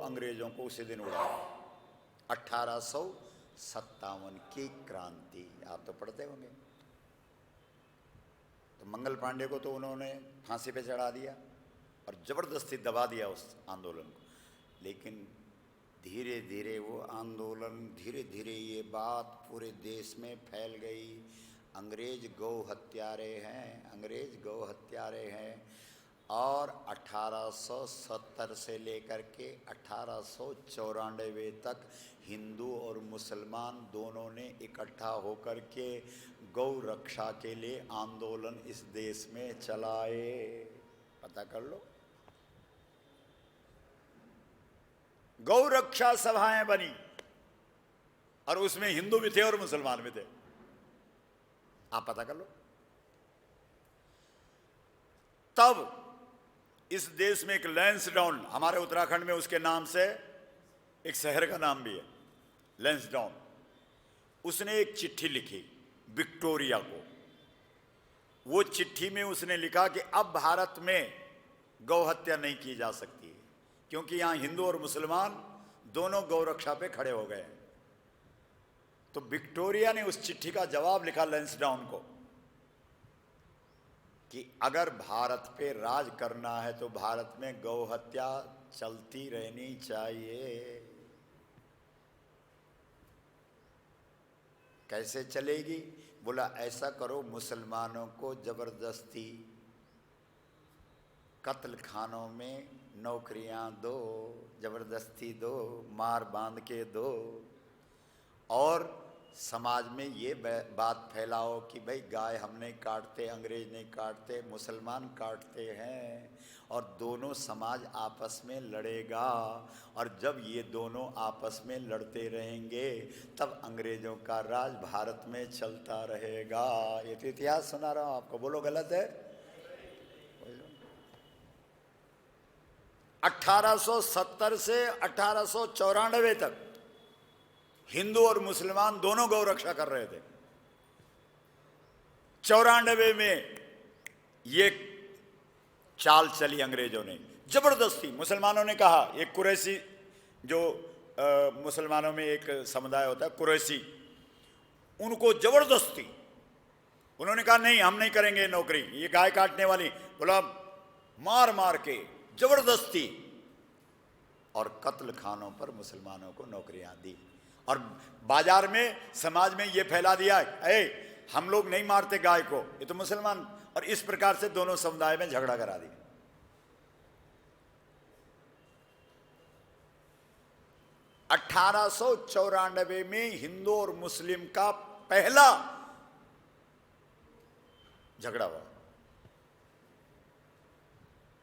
अंग्रेजों को उसी दिन उड़ाया। 1857 की क्रांति, आप तो पढ़ते होंगे। तो मंगल पांडे को तो उन्होंने फांसी पे चढ़ा दिया और जबरदस्ती दबा दिया उस आंदोलन को। लेकिन धीरे धीरे वो आंदोलन, धीरे धीरे ये बात पूरे देश में फैल गई। अंग्रेज गौ हत्यारे हैं, अंग्रेज गौ हत्यारे हैं। और 1870 से लेकर के 1894 तक हिंदू और मुसलमान दोनों ने इकट्ठा होकर के गौ रक्षा के लिए आंदोलन इस देश में चलाए। पता कर लो। गौ रक्षा सभाएं बनी और उसमें हिंदू भी थे और मुसलमान भी थे। आप पता कर लो। तब इस देश में एक लैंसडाउन, हमारे उत्तराखंड में उसके नाम से एक शहर का नाम भी है लैंसडाउन। उसने एक चिट्ठी लिखी विक्टोरिया को। वो चिट्ठी में उसने लिखा कि अब भारत में गौ हत्या नहीं की जा सकती है, क्योंकि यहां हिंदू और मुसलमान दोनों गौ रक्षा पे खड़े हो गए। तो विक्टोरिया ने उस चिट्ठी का जवाब लिखा लैंसडाउन को कि अगर भारत पे राज करना है तो भारत में गौ हत्या चलती रहनी चाहिए। कैसे चलेगी? बोला ऐसा करो, मुसलमानों को जबरदस्ती कत्ल खानों में नौकरियां दो, जबरदस्ती दो, मार बांध के दो, और समाज में ये बात फैलाओ कि भाई गाय हम नहीं काटते, अंग्रेज नहीं काटते, मुसलमान काटते हैं, और दोनों समाज आपस में लड़ेगा। और जब ये दोनों आपस में लड़ते रहेंगे तब अंग्रेजों का राज भारत में चलता रहेगा। ये तो इतिहास सुना रहा हूं आपको, बोलो गलत है? 1870 से 1894 तक हिंदू और मुसलमान दोनों गौ रक्षा कर रहे थे। 94 में ये चाल चली अंग्रेजों ने जबरदस्ती। मुसलमानों ने कहा, एक कुरैशी जो मुसलमानों में एक समुदाय होता है कुरैशी, उनको जबरदस्ती उन्होंने कहा नहीं हम नहीं करेंगे नौकरी, ये गाय काटने वाली। बोला मार मार के जबरदस्ती, और कत्ल खानों पर मुसलमानों को नौकरियां दी। और बाजार में समाज में ये फैला दिया, हम लोग नहीं मारते गाय को, ये तो मुसलमान। और इस प्रकार से दोनों समुदाय में झगड़ा करा दिया। 1894 में हिंदू और मुस्लिम का पहला झगड़ा हुआ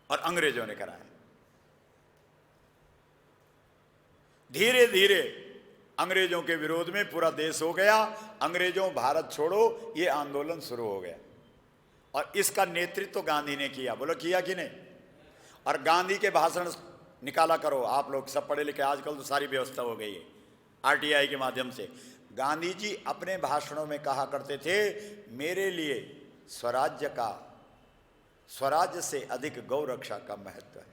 और अंग्रेजों ने कराया। धीरे धीरे अंग्रेजों के विरोध में पूरा देश हो गया। अंग्रेजों भारत छोड़ो ये आंदोलन शुरू हो गया और इसका नेतृत्व तो गांधी ने किया। बोलो किया कि नहीं? और गांधी के भाषण निकाला करो, आप लोग सब पढ़े लिखे, आजकल तो सारी व्यवस्था हो गई है आरटीआई के माध्यम से। गांधी जी अपने भाषणों में कहा करते थे, मेरे लिए स्वराज्य से अधिक गौ रक्षा का महत्व है।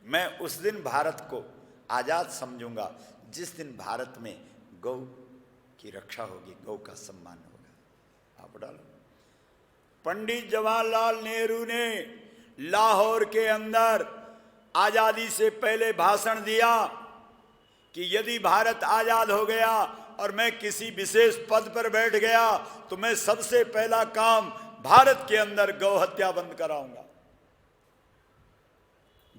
मैं उस दिन भारत को आजाद समझूंगा जिस दिन भारत में गौ की रक्षा होगी, गौ का सम्मान होगा। आप डालो। पंडित जवाहरलाल नेहरू ने लाहौर के अंदर आजादी से पहले भाषण दिया कि यदि भारत आजाद हो गया और मैं किसी विशेष पद पर बैठ गया तो मैं सबसे पहला काम भारत के अंदर गौ हत्या बंद कराऊंगा।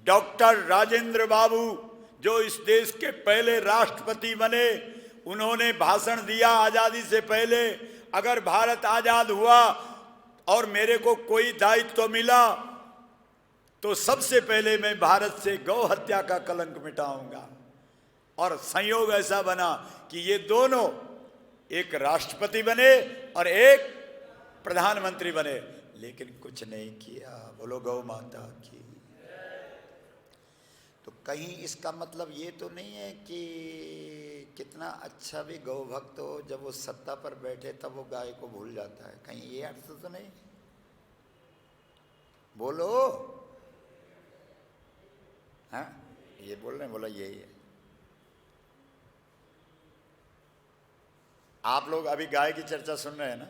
डॉक्टर राजेंद्र बाबू जो इस देश के पहले राष्ट्रपति बने, उन्होंने भाषण दिया आजादी से पहले, अगर भारत आजाद हुआ और मेरे को कोई दायित्व मिला तो सबसे पहले मैं भारत से गौ हत्या का कलंक मिटाऊंगा। और संयोग ऐसा बना कि ये दोनों, एक राष्ट्रपति बने और एक प्रधानमंत्री बने, लेकिन कुछ नहीं किया। बोलो गौ माता की। तो कहीं इसका मतलब ये तो नहीं है कि कितना अच्छा भी गौ भक्त हो, जब वो सत्ता पर बैठे तब वो गाय को भूल जाता है, कहीं ये अर्थ तो नहीं? बोलो हाँ, ये बोल रहे हैं, बोला यही है। आप लोग अभी गाय की चर्चा सुन रहे हैं ना,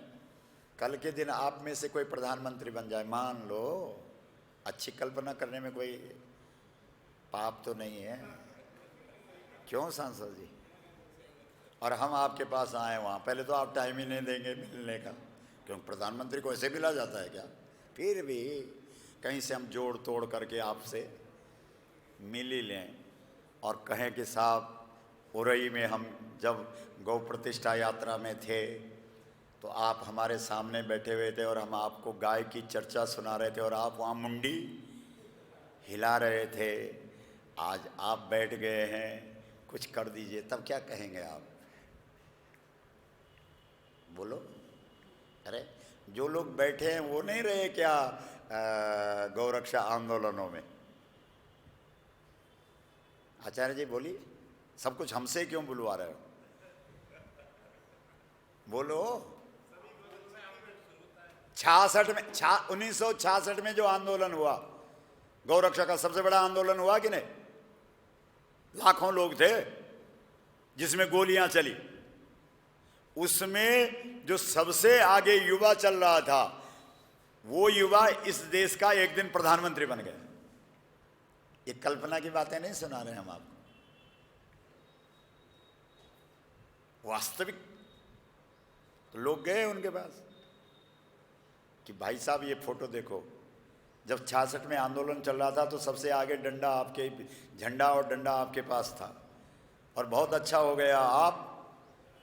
कल के दिन आप में से कोई प्रधानमंत्री बन जाए, मान लो, अच्छी कल्पना करने में कोई पाप तो नहीं है, क्यों सांसद जी? और हम आपके पास आए वहाँ, पहले तो आप टाइम ही नहीं देंगे मिलने का, क्योंकि प्रधानमंत्री को ऐसे मिला जाता है क्या? फिर भी कहीं से हम जोड़ तोड़ करके आपसे मिल ही लें और कहें कि साहब, उरई में हम जब गौ प्रतिष्ठा यात्रा में थे तो आप हमारे सामने बैठे हुए थे और हम आपको गाय की चर्चा सुना रहे थे और आप वहाँ मुंडी हिला रहे थे। आज आप बैठ गए हैं, कुछ कर दीजिए, तब क्या कहेंगे आप? बोलो। अरे जो लोग बैठे हैं वो नहीं रहे क्या गौरक्षा आंदोलनों में? आचार्य जी बोलिए, सब कुछ हमसे क्यों बुलवा रहे हो? बोलो। 66 में 1966 में जो आंदोलन हुआ, गौरक्षा का सबसे बड़ा आंदोलन हुआ कि नहीं? लाखों लोग थे जिसमें गोलियां चली, उसमें जो सबसे आगे युवा चल रहा था, वो युवा इस देश का एक दिन प्रधानमंत्री बन गया। ये कल्पना की बातें नहीं सुना रहे हम आपको, वास्तविक। तो लोग गए उनके पास कि भाई साहब ये फोटो देखो, जब 66 में आंदोलन चल रहा था तो सबसे आगे डंडा आपके, झंडा और डंडा आपके पास था, और बहुत अच्छा हो गया आप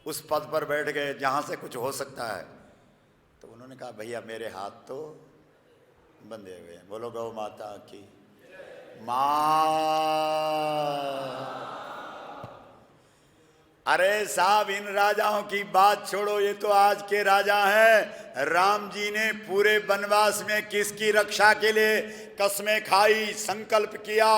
उस पद पर बैठ गए जहां से कुछ हो सकता है। तो उन्होंने कहा भैया मेरे हाथ तो बंधे हुए हैं। बोलो गौ माता की मां। अरे साहब, इन राजाओं की बात छोड़ो, ये तो आज के राजा हैं। राम जी ने पूरे वनवास में किसकी रक्षा के लिए कसमें खाई, संकल्प किया,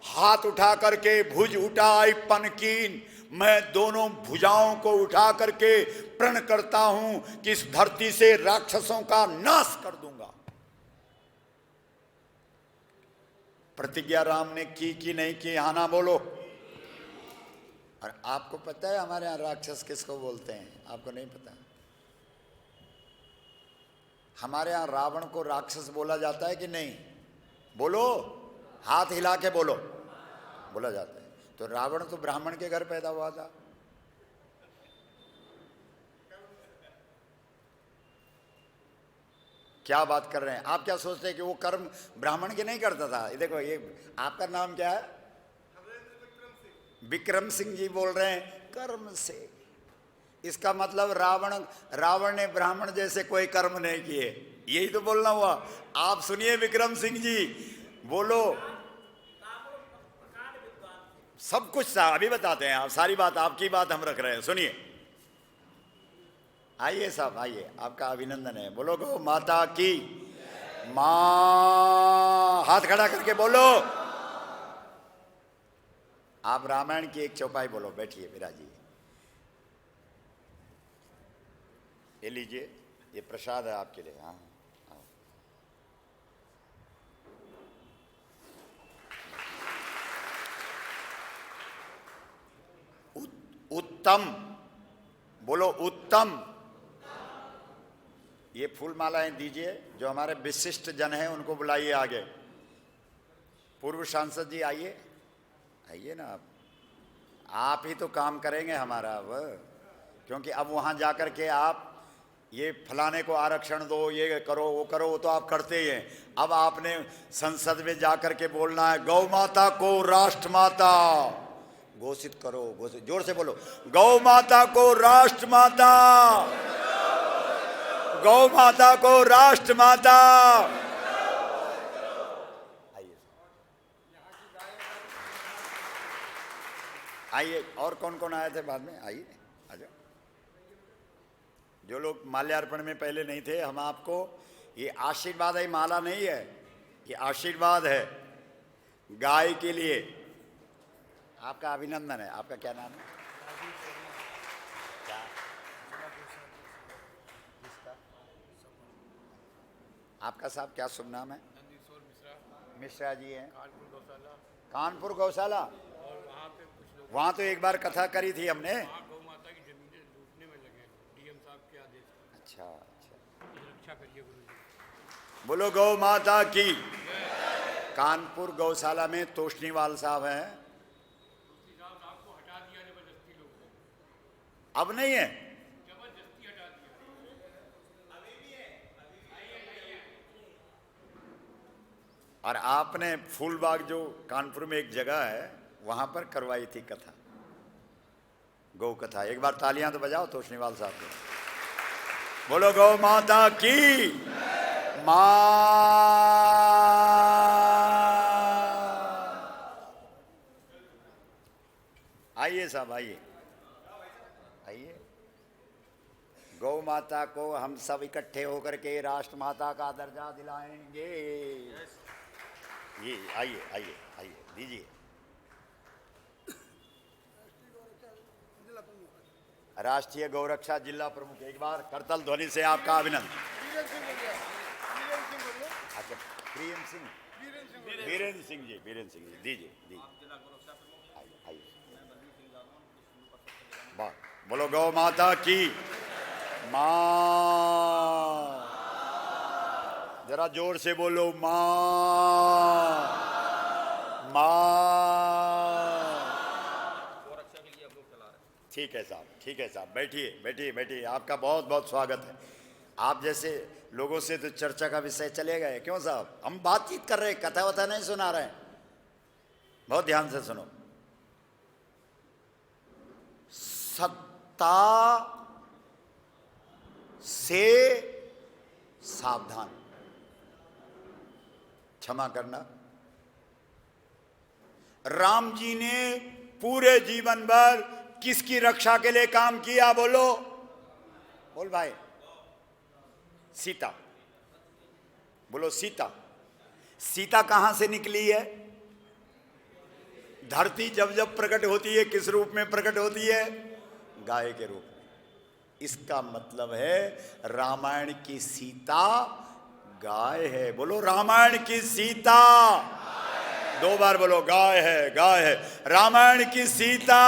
हाथ उठा करके भुज उठाई पनकीन, मैं दोनों भुजाओं को उठा करके प्रण करता हूं कि इस धरती से राक्षसों का नाश कर दूंगा। प्रतिज्ञा राम ने की कि नहीं की? हाँ ना बोलो। और आपको पता है हमारे यहां राक्षस किसको बोलते हैं? आपको नहीं पता? हमारे यहां रावण को राक्षस बोला जाता है कि नहीं? बोलो, हाथ हिला के बोलो। बोला जाता है। तो रावण तो ब्राह्मण के घर पैदा हुआ था। क्या बात कर रहे हैं आप? क्या सोचते हैं कि वो कर्म ब्राह्मण के नहीं करता था? ये देखो, ये आपका नाम क्या है? विक्रम सिंह जी बोल रहे हैं कर्म से। इसका मतलब रावण ने ब्राह्मण जैसे कोई कर्म नहीं किए, यही तो बोलना हुआ। आप सुनिए विक्रम सिंह जी, बोलो। सब कुछ था, अभी बताते हैं। आप सारी बात, आपकी बात हम रख रहे हैं, सुनिए। आइए साहब, आइए, आपका अभिनंदन है। बोलो गो माता की मां। हाथ खड़ा करके बोलो। आप रामायण की एक चौपाई बोलो। बैठिए, विराजिए। ये लीजिए, ये प्रसाद है आपके लिए। हाँ, उत्तम बोलो, उत्तम। ये फूल मालाएं दीजिए। जो हमारे विशिष्ट जन हैं उनको बुलाइए आगे। पूर्व सांसद जी आइए, आइए ना। आप ही तो काम करेंगे हमारा अब, क्योंकि अब वहां जाकर के आप ये फलाने को आरक्षण दो, ये करो, वो करो, वो तो आप करते ही हैं। अब आपने संसद में जाकर के बोलना है गौ माता को राष्ट्र माता घोषित करो। घोषित, जोर से बोलो। गौ माता को राष्ट्र माता, गौ माता को राष्ट्र माता। आइए, और कौन कौन आए थे बाद में? आइए, आ जाओ। जो लोग माल्यार्पण में पहले नहीं थे, हम आपको ये आशीर्वाद है, माला नहीं है, ये आशीर्वाद है गाय के लिए। आपका अभिनंदन है। आपका क्या नाम है? क्या? आपका साहब क्या शुभ नाम है? मिश्रा जी हैं। कानपुर गौशाला, और वहाँ पे कुछ लोग वहाँ तो एक बार कथा करी थी हमने। वहाँ गौ माता की जमीनें लूटने में लगे हैं डीएम साहब के आदेश पर। अच्छा अच्छा, इसकी रक्षा करिए गुरु जी। बोलो गौ माता की। कानपुर गौशाला में तोषनीवाल साहब हैं, दूसरी साहब आपको हटा दिया जबरदस्ती लोगों ने, अब नहीं है। जबरदस्ती हटा दिया। और आपने फूलबाग जो कानपुर में एक जगह है वहां पर करवाई थी कथा, गौ कथा। एक बार तालियां तो बजाओ तोषनीवाल साहब को। बोलो गौ माता की। आइए साहब, आइए आइए। गौ माता को हम सब इकट्ठे होकर के राष्ट्र माता का दर्जा दिलाएंगे। ये आइए आइए आइए, दीजिए। राष्ट्रीय गौरक्षा जिला प्रमुख, एक बार करतल ध्वनि से आपका अभिनंदन। अच्छा, वीरेंद्र सिंह, वीरेंद्र सिंह जी, वीरेंद्र सिंह जी, दीजिए दीजिए। आइए आइए। वाह, बोलो गौ माता की। माँ, जरा जोर से बोलो माँ। माँ, ठीक है साहब, ठीक है साहब, बैठिए बैठिए बैठिए। आपका बहुत बहुत स्वागत है। आप जैसे लोगों से तो चर्चा का विषय चले गए, क्यों साहब? हम बातचीत कर रहे हैं, कथा वथा नहीं सुना रहे हैं। बहुत ध्यान से सुनो। सत्ता से सावधान, क्षमा करना। राम जी ने पूरे जीवन भर किसकी रक्षा के लिए काम किया? बोलो, बोल भाई। सीता, बोलो सीता। सीता कहां से निकली है? धरती जब जब प्रकट होती है किस रूप में प्रकट होती है? गाय के रूप में। इसका मतलब है रामायण की सीता गाय है। बोलो रामायण की सीता। दो बार बोलो, गाय है, गाय है। रामायण की सीता,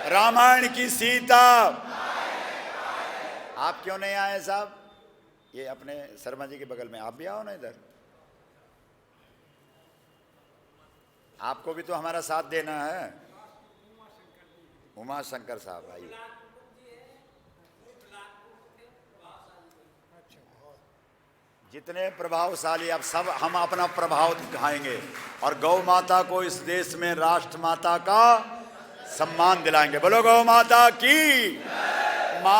रामायण की सीता। आप क्यों नहीं आए साहब? ये अपने शर्मा जी के बगल में, आप भी आओ ना इधर। आपको भी तो हमारा साथ देना है। उमा शंकर साहब आइए। जितने प्रभावशाली, अब सब हम अपना प्रभाव दिखाएंगे और गौ माता को इस देश में राष्ट्र माता का सम्मान दिलाएंगे। बोलो गौ माता की। मां,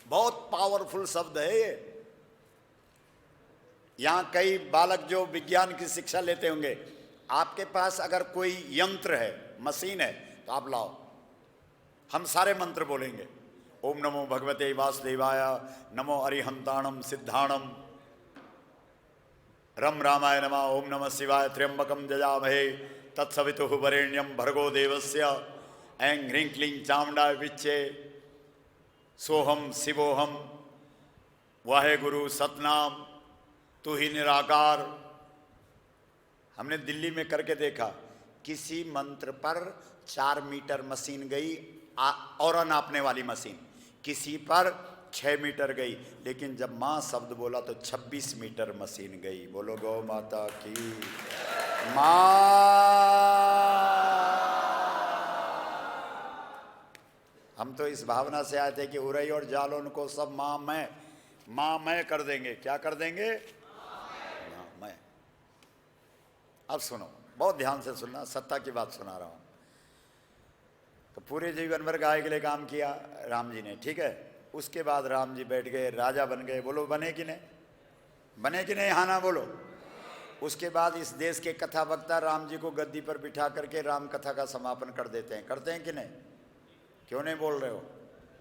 बहुत पावरफुल शब्द है ये। यहां कई बालक जो विज्ञान की शिक्षा लेते होंगे, आपके पास अगर कोई यंत्र है, मशीन है, तो आप लाओ, हम सारे मंत्र बोलेंगे। ओम नमो भगवते वासुदेवाय, नमो अरिहंताणम सिद्धाणम, रम रामाय नमः, ओम नमः शिवाय, त्र्यंबकम जजामहे, तत्सवितुः वरेण्यम भर्गो देवस्य, ऐं ह्रीं क्लीं चामुंडाय विच्चे, सोहम शिवोहम, वाहे गुरु सतनाम, तू ही निराकार। हमने दिल्ली में करके देखा, किसी मंत्र पर 4 मीटर मशीन गई, और नापने वाली मशीन, किसी पर 6 मीटर गई, लेकिन जब मां शब्द बोला तो 26 मीटर मशीन गई। बोलो गौ माता की। मां, हम तो इस भावना से आए थे कि उरई और जालौन को सब मां मैं कर देंगे। क्या कर देंगे? मां मैं। अब सुनो, बहुत ध्यान से सुनना, सत्ता की बात सुना रहा हूं। तो पूरे जीवन भर गाय के लिए काम किया राम जी ने, ठीक है। उसके बाद राम जी बैठ गए, राजा बन गए। बोलो बने कि नहीं? बने कि नहीं? हाँ ना बोलो। उसके बाद इस देश के कथा वक्ता राम जी को गद्दी पर बिठा करके राम कथा का समापन कर देते हैं। करते हैं कि नहीं? क्यों नहीं बोल रहे हो?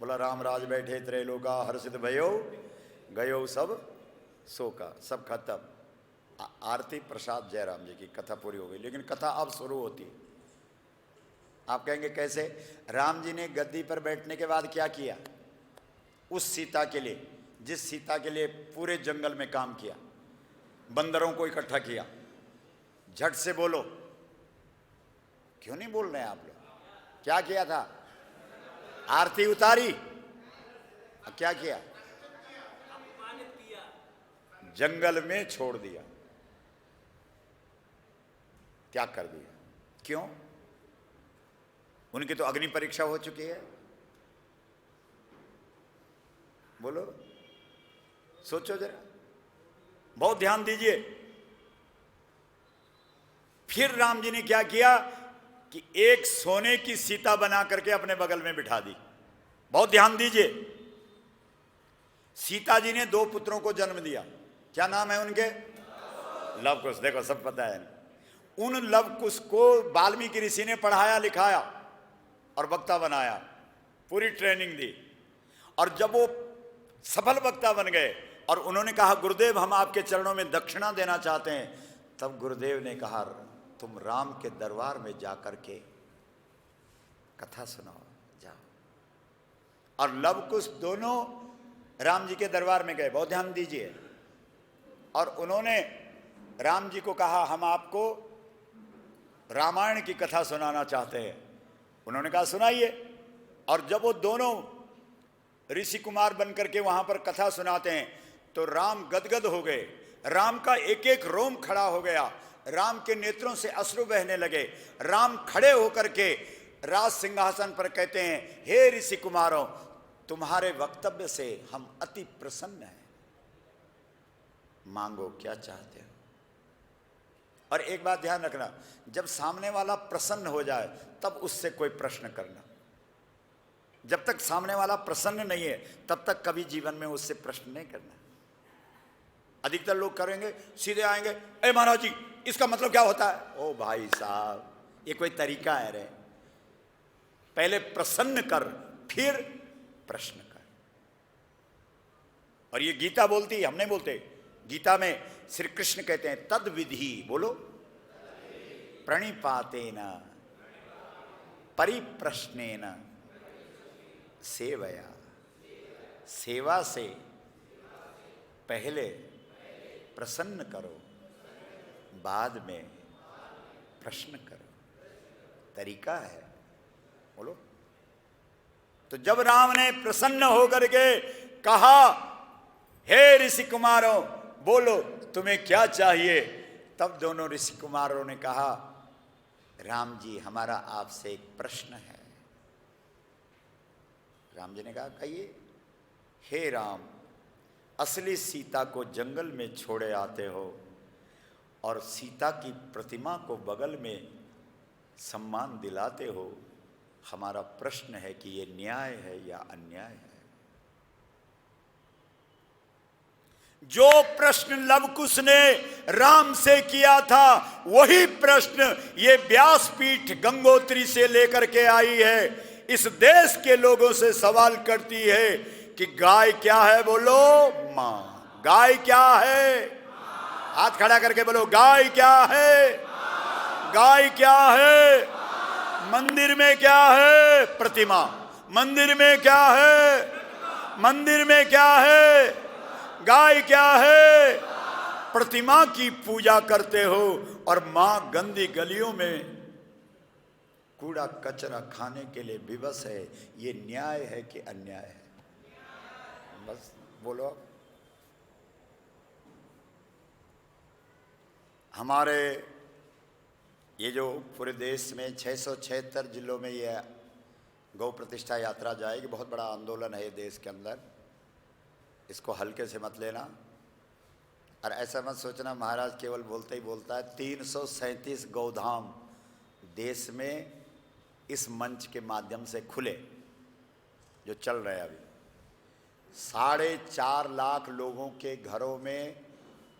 बोला राम राज बैठे त्रैलोका, हर्षित भयो गयो सब शोका। सब खत्म। आरती प्रसाद जयराम जी की कथा पूरी हो गई, लेकिन कथा अब शुरू होती है। आप कहेंगे कैसे? राम जी ने गद्दी पर बैठने के बाद क्या किया? उस सीता के लिए, जिस सीता के लिए पूरे जंगल में काम किया, बंदरों को इकट्ठा किया। झट से बोलो, क्यों नहीं बोल रहे हैं आप लोग? क्या किया था? आरती उतारी। क्या किया? जंगल में छोड़ दिया। क्या कर दिया? क्यों? उनकी तो अग्नि परीक्षा हो चुकी है। बोलो, सोचो जरा, बहुत ध्यान दीजिए। फिर राम जी ने क्या किया कि एक सोने की सीता बना करके अपने बगल में बिठा दी। बहुत ध्यान दीजिए। सीता जी ने 2 पुत्रों को जन्म दिया। क्या नाम है उनके? लव कुश। देखो, सब पता है। उन लव कुश को वाल्मीकि ऋषि ने पढ़ाया लिखाया और वक्ता बनाया, पूरी ट्रेनिंग दी। और जब वो सफल वक्ता बन गए और उन्होंने कहा गुरुदेव हम आपके चरणों में दक्षिणा देना चाहते हैं, तब गुरुदेव ने कहा तुम राम के दरबार में जाकर के कथा सुनाओ, जाओ। और लव कुश दोनों राम जी के दरबार में गए। बहुत ध्यान दीजिए। और उन्होंने राम जी को कहा हम आपको रामायण की कथा सुनाना चाहते हैं। उन्होंने कहा सुनाइए। और जब वो दोनों ऋषि कुमार बनकर के वहां पर कथा सुनाते हैं तो राम गदगद हो गए। राम का एक एक रोम खड़ा हो गया। राम के नेत्रों से अश्रु बहने लगे। राम खड़े होकर के राज सिंहासन पर कहते हैं हे ऋषि कुमारों, तुम्हारे वक्तव्य से हम अति प्रसन्न हैं, मांगो क्या चाहते हो। और एक बात ध्यान रखना, जब सामने वाला प्रसन्न हो जाए तब उससे कोई प्रश्न करना। जब तक सामने वाला प्रसन्न नहीं है तब तक कभी जीवन में उससे प्रश्न नहीं करना। अधिकतर लोग करेंगे, सीधे आएंगे, ए महाराज जी इसका मतलब क्या होता है? ओ भाई साहब, ये कोई तरीका है रे? पहले प्रसन्न कर फिर प्रश्न कर। और ये गीता बोलती, हम नहीं बोलते। गीता में श्री कृष्ण कहते हैं तद विधि, बोलो, प्रणिपातेन परिप्रश्नेन सेवया। सेवा से पहले प्रसन्न करो, बाद में प्रश्न करो। तरीका है, बोलो। तो जब राम ने प्रसन्न होकर के कहा हे ऋषि कुमारों बोलो तुम्हें क्या चाहिए, तब दोनों ऋषि कुमारों ने कहा राम जी हमारा आपसे एक प्रश्न है। राम जी ने कहा कहिए। हे राम, असली सीता को जंगल में छोड़े आते हो और सीता की प्रतिमा को बगल में सम्मान दिलाते हो। हमारा प्रश्न है कि ये न्याय है या अन्याय है। जो प्रश्न लवकुश ने राम से किया था वही प्रश्न ये व्यासपीठ गंगोत्री से लेकर के आई है। इस देश के लोगों से सवाल करती है कि गाय क्या है? बोलो मां। गाय क्या है? हाथ खड़ा करके बोलो गाय क्या है? गाय क्या है? मंदिर में क्या है? प्रतिमा। मंदिर में क्या है? मंदिर में क्या है? गाय क्या है? प्रतिमा की पूजा करते हो और मां गंदी गलियों में कूड़ा कचरा खाने के लिए विवश है। ये न्याय है कि अन्याय है? बस बोलो। हमारे ये जो पूरे देश में 676 जिलों में ये गौ प्रतिष्ठा यात्रा जाएगी, बहुत बड़ा आंदोलन है ये देश के अंदर। इसको हल्के से मत लेना और ऐसा मत सोचना महाराज केवल बोलता ही बोलता है। 337 गौधाम देश में इस मंच के माध्यम से खुले जो चल रहे हैं अभी। 4.5 लाख लोगों के घरों में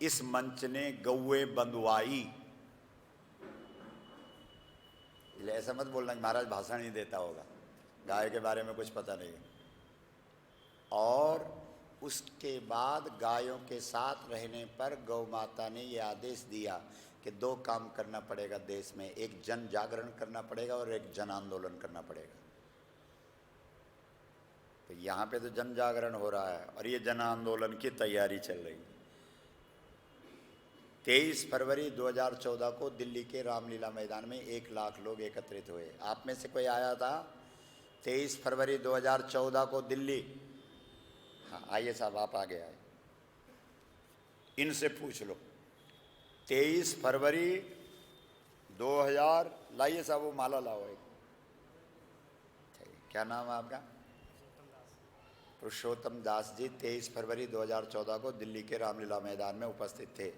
इस मंच ने गौए बंधवाई। इसलिए ऐसा मत बोलना महाराज भाषण ही देता होगा, गाय के बारे में कुछ पता नहीं। और उसके बाद गायों के साथ रहने पर गौ माता ने ये आदेश दिया कि दो काम करना पड़ेगा देश में, एक जन जागरण करना पड़ेगा और एक जन आंदोलन करना पड़ेगा। तो यहाँ पे तो जन जागरण हो रहा है और ये जन आंदोलन की तैयारी चल रही है। 23 फरवरी 2014 को दिल्ली के रामलीला मैदान में 1 लाख लोग एकत्रित हुए। आप में से कोई आया था 23 फरवरी 2014 को दिल्ली? हाँ आइए साहब, आप आगे आए, इनसे पूछ लो। 23 फरवरी 2000, लाइए साहब वो माला लाओ एक। क्या नाम है आपका? पुरुषोत्तम दास जी 23 फरवरी 2014 को दिल्ली के रामलीला मैदान में उपस्थित थे।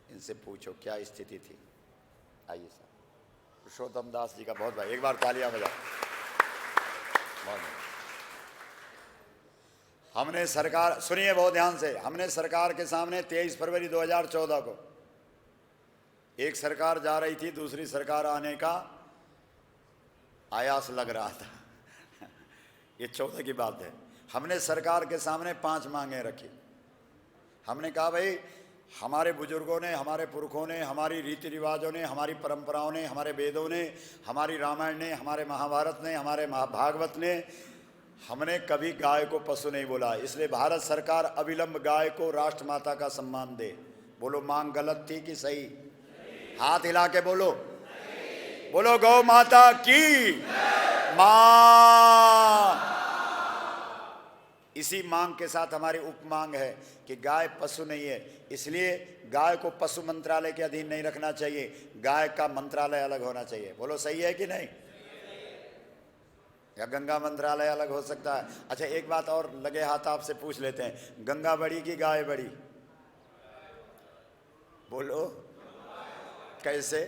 इनसे पूछो क्या स्थिति थी। आइए साहब, पुरुषोत्तम दास जी का बहुत भाई, एक बार तालियां बजाओ। बहुत हमने सरकार, सुनिए बहुत ध्यान से, हमने सरकार के सामने 23 फरवरी 2014 को, एक सरकार जा रही थी, दूसरी सरकार आने का आयास लग रहा था ये 14 की बात है। हमने सरकार के सामने 5 मांगें रखी। हमने कहा भाई हमारे बुजुर्गों ने, हमारे पुरखों ने, हमारी रीति रिवाजों ने, हमारी परंपराओं ने, हमारे वेदों ने, हमारी रामायण ने, हमारे महाभारत ने, हमारे महाभागवत ने, हमने कभी गाय को पशु नहीं बोला। इसलिए भारत सरकार अविलंब गाय को राष्ट्रमाता का सम्मान दे। बोलो मांग गलत थी कि सही? हाथ हिला के बोलो, बोलो गौ माता की मां। इसी मांग के साथ हमारी उप मांग है कि गाय पशु नहीं है, इसलिए गाय को पशु मंत्रालय के अधीन नहीं रखना चाहिए, गाय का मंत्रालय अलग होना चाहिए। बोलो सही है कि नहीं? या गंगा मंत्रालय अलग हो सकता है? अच्छा एक बात और लगे हाथ आपसे पूछ लेते हैं, गंगा बड़ी कि गाय बड़ी? बोलो कैसे?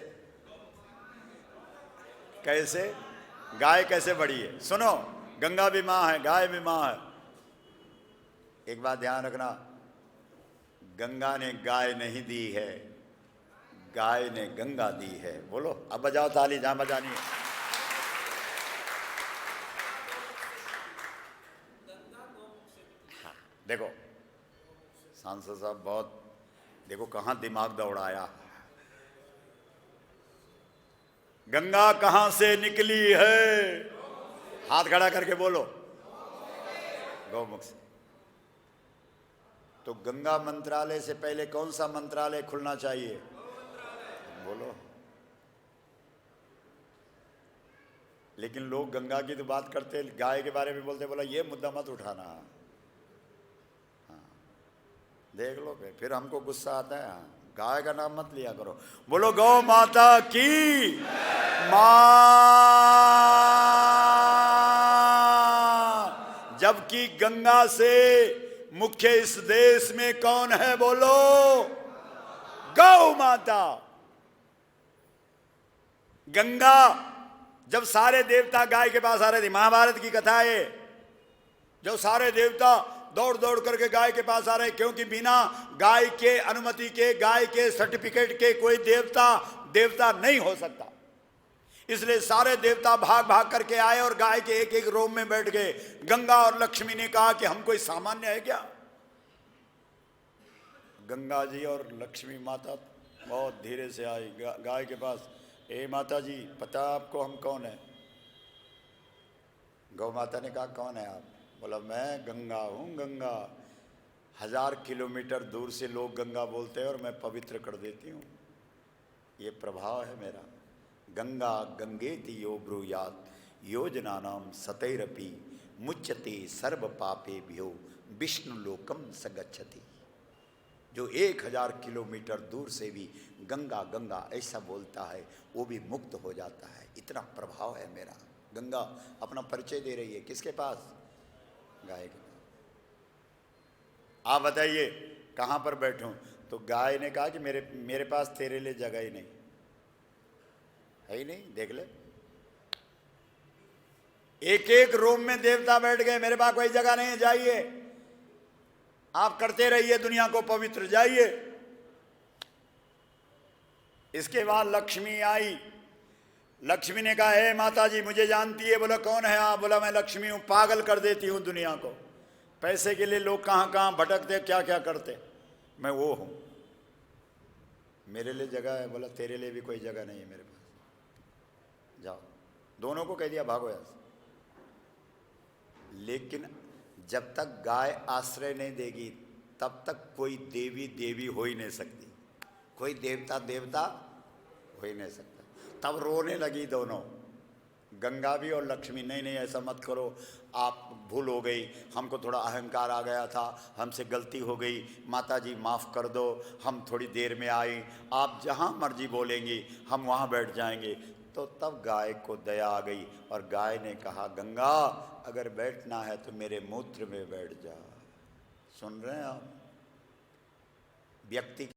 कैसे गाय कैसे बड़ी है? सुनो, गंगा भी मां है, गाय भी मां है। एक बात ध्यान रखना, गंगा ने गाय नहीं दी है, गाय ने गंगा दी है। बोलो अब बजाओ ताली जहां बजानी है। हाँ, देखो सांसद साहब बहुत, देखो कहां दिमाग दौड़ाया। गंगा कहां से निकली है? हाथ खड़ा करके बोलो, गौमुख से। तो गंगा मंत्रालय से पहले कौन सा मंत्रालय खुलना चाहिए? बोलो। लेकिन लोग गंगा की तो बात करते, गाय के बारे में बोलते, बोला ये मुद्दा मत उठाना। हाँ देख लो, फिर हमको गुस्सा आता है। हाँ, गाय का नाम मत लिया करो। बोलो गौ माता की मां। जबकि गंगा से मुख्य इस देश में कौन है? बोलो गौ माता। गंगा, जब सारे देवता गाय के पास आ रहे थे, महाभारत की कथा है, जो सारे देवता दौड़ दौड़ करके गाय के पास आ रहे, क्योंकि बिना गाय के अनुमति के, गाय के सर्टिफिकेट के कोई देवता नहीं हो सकता। इसलिए सारे देवता भाग भाग करके आए और गाय के एक एक रोम में बैठ गए। गंगा और लक्ष्मी ने कहा कि हम कोई सामान्य है क्या? गंगा जी और लक्ष्मी माता बहुत धीरे से आई गाय के पास। ए माता जी, पता आपको हम कौन है? गौ माता ने कहा कौन है आप? बोला मैं गंगा हूँ। गंगा 1000 किलोमीटर दूर से लोग गंगा बोलते हैं और मैं पवित्र कर देती हूँ। ये प्रभाव है मेरा। गंगा गंगेति यो ब्रूयात योजनानाम सतैरपि मुच्यते सर्व पापेभ्यो विष्णु लोकम सगच्छति। जो 1000 किलोमीटर दूर से भी गंगा गंगा ऐसा बोलता है, वो भी मुक्त हो जाता है। इतना प्रभाव है मेरा। गंगा अपना परिचय दे रही है किसके पास? गाय के पास। आप बताइए कहाँ पर बैठूं? तो गाय ने कहा कि मेरे पास तेरे लिए जगह ही नहीं है, ही नहीं। देख ले, एक एक रूम में देवता बैठ गए, मेरे पास कोई जगह नहीं है, जाइए आप करते रहिए दुनिया को पवित्र, जाइए। इसके बाद लक्ष्मी आई। लक्ष्मी ने कहा हे माता जी मुझे जानती है? बोला कौन है आप? बोला मैं लक्ष्मी हूं, पागल कर देती हूं दुनिया को। पैसे के लिए लोग कहां कहां भटकते, क्या क्या करते, मैं वो हूं। मेरे लिए जगह है। बोला तेरे लिए भी कोई जगह नहीं है मेरे पास, जाओ। दोनों को कह दिया भागो यहाँ से। लेकिन जब तक गाय आश्रय नहीं देगी तब तक कोई देवी देवी हो ही नहीं सकती, कोई देवता देवता हो ही नहीं सकता। तब रोने लगी दोनों, गंगा भी और लक्ष्मी। नहीं नहीं ऐसा मत करो, आप भूल हो गई, हमको थोड़ा अहंकार आ गया था, हमसे गलती हो गई, माता जी माफ़ कर दो, हम थोड़ी देर में आए, आप जहाँ मर्जी बोलेंगी हम वहाँ बैठ जाएंगे। तो तब गाय को दया आ गई और गाय ने कहा गंगा अगर बैठना है तो मेरे मूत्र में बैठ जा। सुन रहे हैं आप? व्यक्ति